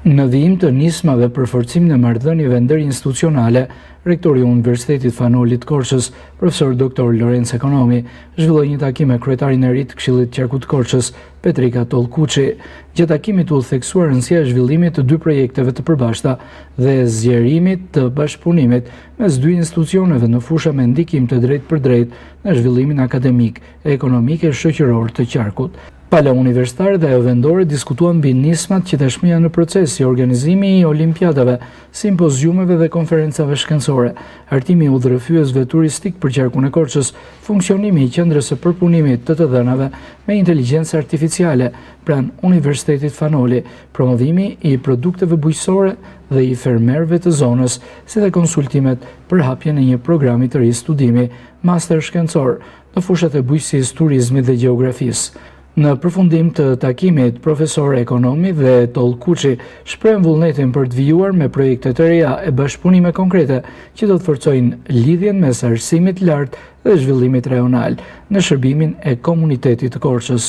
Në vijim të nismave për forcimin e marrëdhënieve ndërinstitucionale, rektori i Universitetit Fanolit Korçës, profesor Dr. Lorenz Ekonomi, zhvilloi një takim me kryetarin e ri të Këshillit Qarkut Korçës, Petrika Tollkuçi. Gjatë takimit u theksuar rëndësia e zhvillimit të dy projekteve të përbashkëta dhe zgjerimit të bashkëpunimit mes dy institucioneve në fusha me ndikim të drejtë për drejtë në zhvillimin akademik, ekonomik e shoqëror të qarkut. Pala universitare dhe ajo vendore diskutuan mbi nismat që tashmë janë në proces, si organizimi i olimpiadave, simpoziumeve dhe konferencave shkencore, hartimi i udhërrëfyesve turistik për qarkun e Korçës, funksionimi i qendrës së përpunimit të dhënave me inteligjencë artificiale pranë Universitetit Fanoli, promovimi i produkteve bujqësore dhe i fermerëve të zonës, si dhe konsultimet për hapjen e një programi të ri studimi, master shkencor në fushat e bujqësisë, turizmit dhe gjeografisë. Në përfundim të takimit, profesor Ekonomi dhe Tollkuçi shprehen vullnetin për të vijuar me projekte të reja e bashkëpunime konkrete që do të forcojnë lidhjen mes arsimit të lartë dhe zhvillimit rajonal në shërbimin e komunitetit të Korçës.